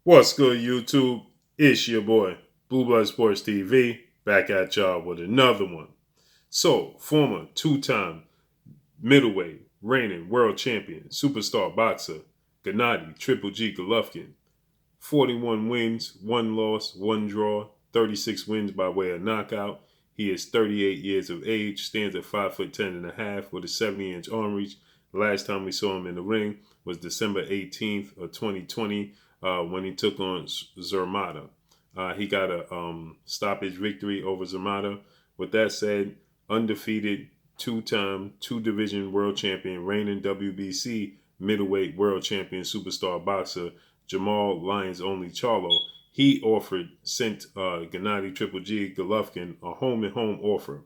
What's good, YouTube? It's your boy, Blue Blood Sports TV, back at y'all with another one. So, former two-time middleweight reigning world champion, superstar boxer, Gennady Triple G Golovkin, 41 wins, 1 loss, 1 draw, 36 wins by way of knockout. He is 38 years of age, stands at 5'10" and a half with a 70-inch arm reach. The last time we saw him in the ring was December 18th of 2020 when he took on Zermata. He got a stoppage victory over Zermata. With that said, undefeated, two-time, two-division world champion, reigning WBC middleweight world champion, superstar boxer, Jermall Lions Only Charlo, he sent Gennady Triple G Golovkin a home and home offer,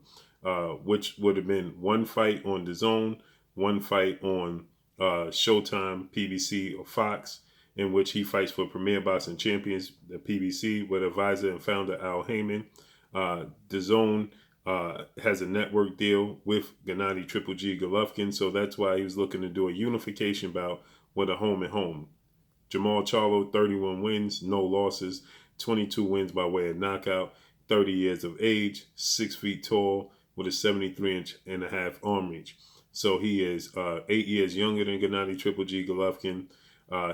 which would have been one fight on the Zone, one fight on Showtime, PBC, or Fox, in which he fights for Premier Boxing Champions, the PBC, with advisor and founder Al Heyman. The Zone has a network deal with Gennady Triple G Golovkin, so that's why he was looking to do a unification bout with a home and home. Jermall Charlo, 31 wins, no losses, 22 wins by way of knockout, 30 years of age, 6 feet tall, with a 73-inch and a half arm reach. So he is 8 years younger than Gennady Triple G Golovkin.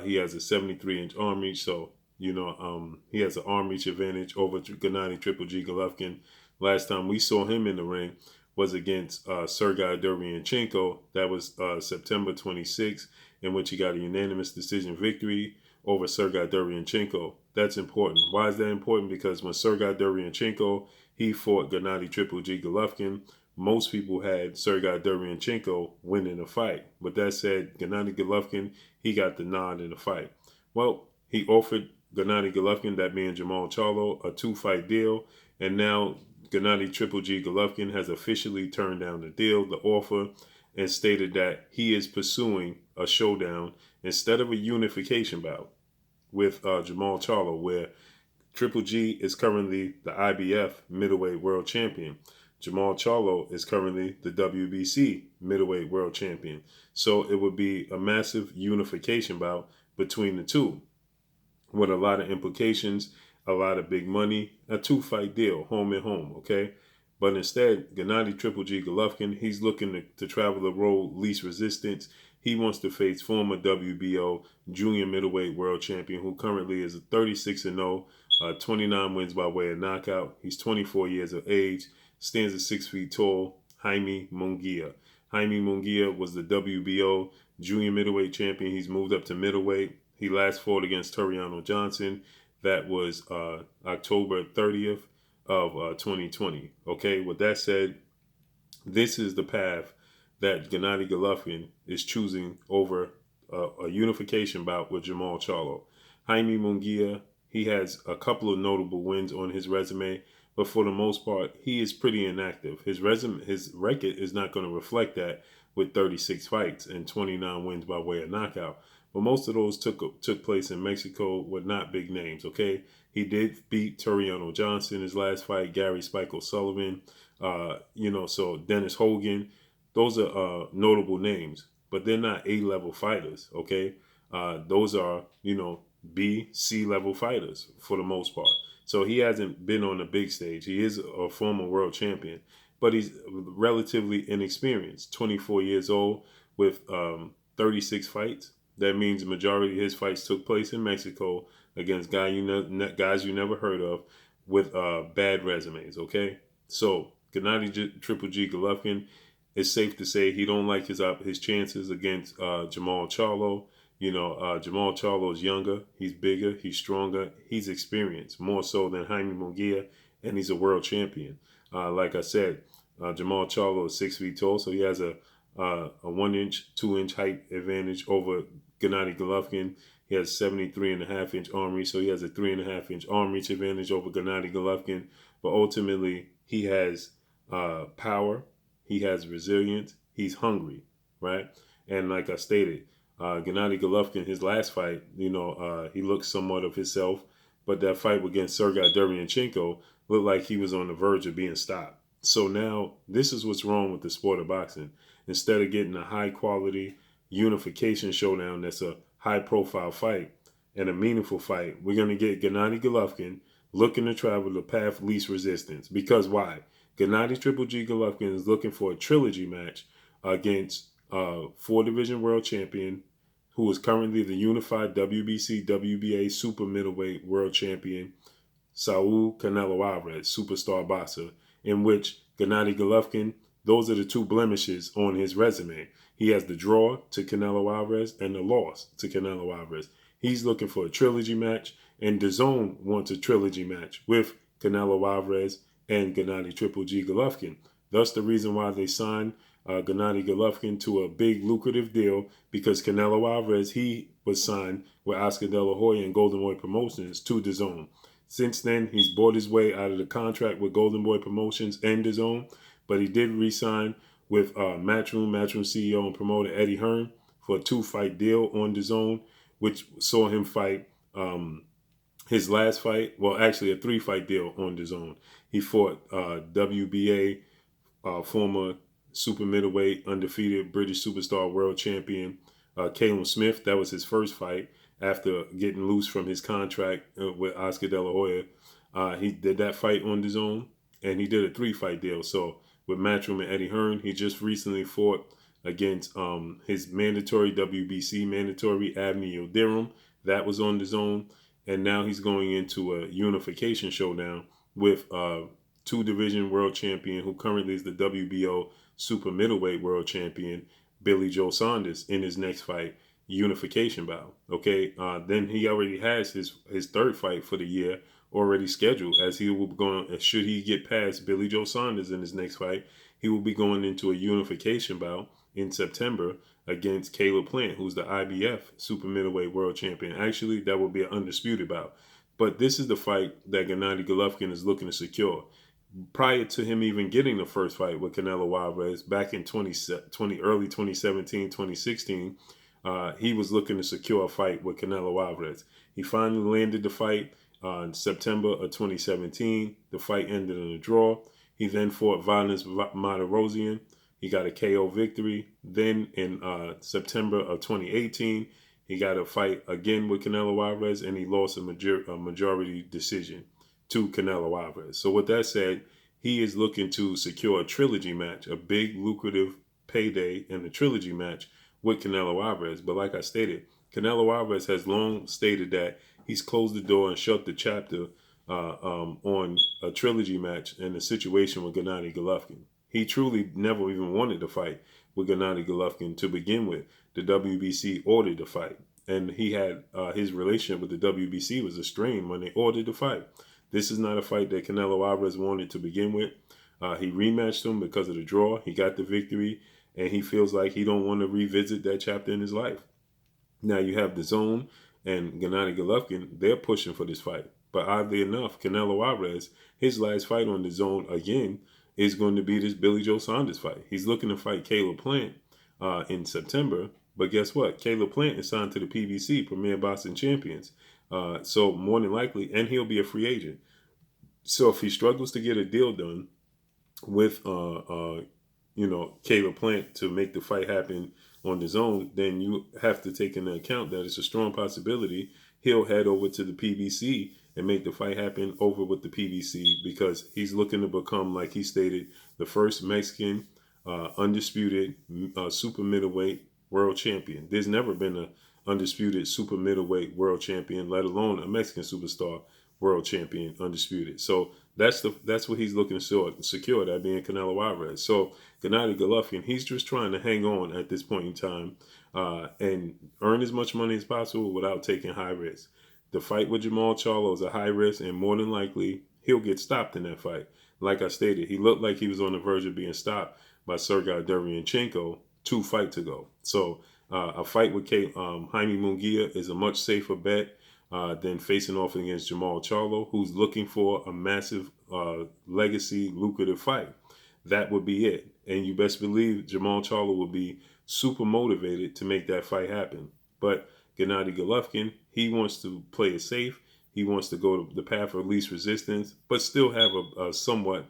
He has a 73-inch arm reach, so he has an arm reach advantage over Gennady Triple G Golovkin. Last time we saw him in the ring was against Sergey Derevyanchenko. That was September 26th, in which he got a unanimous decision victory over Sergey Derevyanchenko. That's important. Why is that important? Because when Sergey Derevyanchenko, he fought Gennady Triple G Golovkin, most people had Sergey Derevyanchenko winning the fight. With that said, Gennady Golovkin, he got the nod in the fight. Well, he offered Gennady Golovkin, that being Jermall Charlo, a 2-fight deal, and now Gennady Triple G Golovkin has officially turned down the deal, the offer, and stated that he is pursuing a showdown instead of a unification bout with Jermall Charlo, where Triple G is currently the IBF middleweight world champion. Jermall Charlo is currently the WBC middleweight world champion. So it would be a massive unification bout between the two, with a lot of implications, a lot of big money, a 2-fight deal, home and home, okay? But instead, Gennady Triple G Golovkin, he's looking to travel the road least resistance. He wants to face former WBO junior middleweight world champion, who currently is a 36-0, 29 wins by way of knockout. He's 24 years of age, stands at 6 feet tall, Jaime Munguia. Jaime Munguia was the WBO junior middleweight champion. He's moved up to middleweight. He last fought against Toriano Johnson. That was October 30th of 2020. Okay, with that said, this is the path that Gennady Golovkin is choosing over a unification bout with Jermall Charlo. Jaime Munguia, he has a couple of notable wins on his resume, but for the most part, he is pretty inactive. His record is not going to reflect that with 36 fights and 29 wins by way of knockout. But most of those took place in Mexico with not big names, okay? He did beat Toriano Johnson his last fight, Gary Spike O'Sullivan, so Dennis Hogan. Those are notable names, but they're not A-level fighters, okay? Those are, B, C-level fighters for the most part. So he hasn't been on the big stage. He is a former world champion, but he's relatively inexperienced, 24 years old with 36 fights. That means the majority of his fights took place in Mexico against guys you never heard of with bad resumes, okay? So Gennady Triple G Golovkin, it's safe to say he don't like his chances against Jermall Charlo. Jermall Charlo is younger, he's bigger, he's stronger, he's experienced, more so than Jaime Munguia, and he's a world champion. Like I said, Jermall Charlo is 6 feet tall, so he has a 1-inch, 2-inch height advantage over Gennady Golovkin. He has 73.5-inch arm reach, so he has a 3.5-inch arm reach advantage over Gennady Golovkin. But ultimately, he has power, he has resilience, he's hungry, right? And like I stated, Gennady Golovkin, his last fight, he looked somewhat of himself, but that fight against Sergey Derevyanchenko looked like he was on the verge of being stopped. So now, this is what's wrong with the sport of boxing. Instead of getting a high-quality unification showdown that's a high-profile fight, and a meaningful fight. We're going to get Gennady Golovkin looking to travel the path of least resistance. Because why? Gennady Triple G Golovkin is looking for a trilogy match against 4-division world champion, who is currently the unified WBC WBA super middleweight world champion, Saul Canelo Alvarez, superstar boxer, in which Gennady Golovkin, those are the two blemishes on his resume. He has the draw to Canelo Alvarez and the loss to Canelo Alvarez. He's looking for a trilogy match, and DAZN wants a trilogy match with Canelo Alvarez and Gennady Triple G Golovkin. Thus the reason why they signed Gennady Golovkin to a big lucrative deal, because Canelo Alvarez, he was signed with Oscar De La Hoya and Golden Boy Promotions to DAZN. Since then, he's bought his way out of the contract with Golden Boy Promotions and DAZN, but he did re-sign with Matchroom CEO and promoter Eddie Hearn for a 2-fight deal on DAZN, which saw him fight his last fight, well, actually a 3-fight deal on DAZN. He fought WBA former super middleweight undefeated British superstar world champion Callum Smith. That was his first fight after getting loose from his contract with Oscar De La Hoya. He did that fight on DAZN, and he did a 3-fight deal. So with Matchroom and Eddie Hearn, he just recently fought against his mandatory WBC mandatory Abney Yildirim. That was on DAZN, and now he's going into a unification showdown with 2-division world champion, who currently is the WBO super middleweight world champion, Billy Joe Saunders, in his next fight, unification bout. Okay, then he already has his 3rd fight for the year already scheduled, as he will be going, should he get past Billy Joe Saunders in his next fight, he will be going into a unification bout in September against Caleb Plant, who's the IBF super middleweight world champion. Actually, that will be an undisputed bout. But this is the fight that Gennady Golovkin is looking to secure. Prior to him even getting the first fight with Canelo Alvarez back in early 2017, 2016, he was looking to secure a fight with Canelo Alvarez. He finally landed the fight in September of 2017. The fight ended in a draw. He then fought Violence Martirosyan. He got a KO victory. Then in September of 2018, he got a fight again with Canelo Alvarez, and he lost a majority decision to Canelo Alvarez. So with that said, he is looking to secure a trilogy match, a big lucrative payday in the trilogy match with Canelo Alvarez. But like I stated, Canelo Alvarez has long stated that he's closed the door and shut the chapter on a trilogy match and the situation with Gennady Golovkin. He truly never even wanted to fight with Gennady Golovkin to begin with. The WBC ordered the fight, and he had his relationship with the WBC was strained when they ordered the fight. This is not a fight that Canelo Alvarez wanted to begin with. He rematched him because of the draw. He got the victory, and he feels like he don't want to revisit that chapter in his life. Now you have DAZN and Gennady Golovkin. They're pushing for this fight. But oddly enough, Canelo Alvarez, his last fight on DAZN again is going to be this Billy Joe Saunders fight. He's looking to fight Caleb Plant in September. But guess what? Caleb Plant is signed to the PBC, Premier Boxing Champions. So more than likely, and he'll be a free agent. So if he struggles to get a deal done with, Caleb Plant to make the fight happen on DAZN, then you have to take into account that it's a strong possibility he'll head over to the PBC and make the fight happen over with the PBC, because he's looking to become, like he stated, the first Mexican undisputed super middleweight world champion. There's never been an undisputed super middleweight world champion, let alone a Mexican superstar world champion undisputed. So that's what he's looking to secure, that being Canelo Alvarez. So Gennady Golovkin, he's just trying to hang on at this point in time and earn as much money as possible without taking high risks. The fight with Jermall Charlo is a high risk, and more than likely he'll get stopped in that fight. Like I stated, he looked like he was on the verge of being stopped by Sergey Derevyanchenko 2 fights ago. So a fight with Jaime Munguia is a much safer bet than facing off against Jermall Charlo, who's looking for a massive legacy, lucrative fight. That would be it. And you best believe Jermall Charlo will be super motivated to make that fight happen. But Gennady Golovkin, he wants to play it safe. He wants to go to the path of least resistance, but still have a somewhat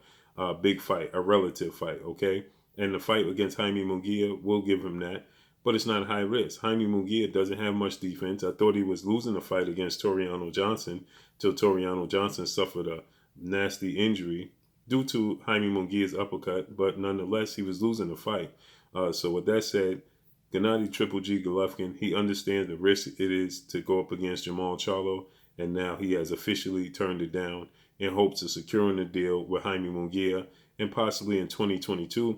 big fight, a relative fight, okay? And the fight against Jaime Munguia will give him that. but it's not high risk. Jaime Munguia doesn't have much defense. I thought he was losing the fight against Toriano Johnson till Toriano Johnson suffered a nasty injury due to Jaime Munguia's uppercut, but nonetheless, he was losing the fight. So with that said, Gennady Triple G Golovkin, he understands the risk it is to go up against Jermall Charlo, and now he has officially turned it down in hopes of securing a deal with Jaime Munguia, and possibly in 2022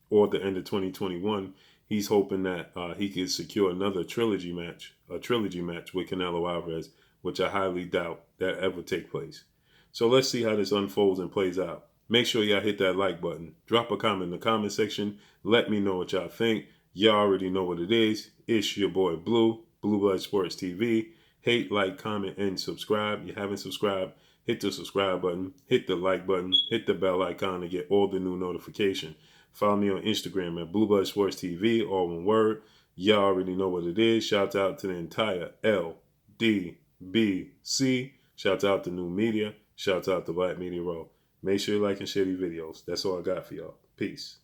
or the end of 2021, he's hoping that he can secure another trilogy match with Canelo Alvarez, which I highly doubt that ever take place. So let's see how this unfolds and plays out. Make sure y'all hit that like button. Drop a comment in the comment section. Let me know what y'all think. Y'all already know what it is. It's your boy Blue Blood Sports TV. Hate, like, comment, and subscribe. You haven't subscribed, hit the subscribe button, hit the like button, hit the bell icon to get all the new notifications. Follow me on Instagram at Blue Blood Sports TV, all one word. Y'all already know what it is. Shout out to the entire LDBC. Shout out to New Media. Shout out to Black Media Row. Make sure you like and share these videos. That's all I got for y'all. Peace.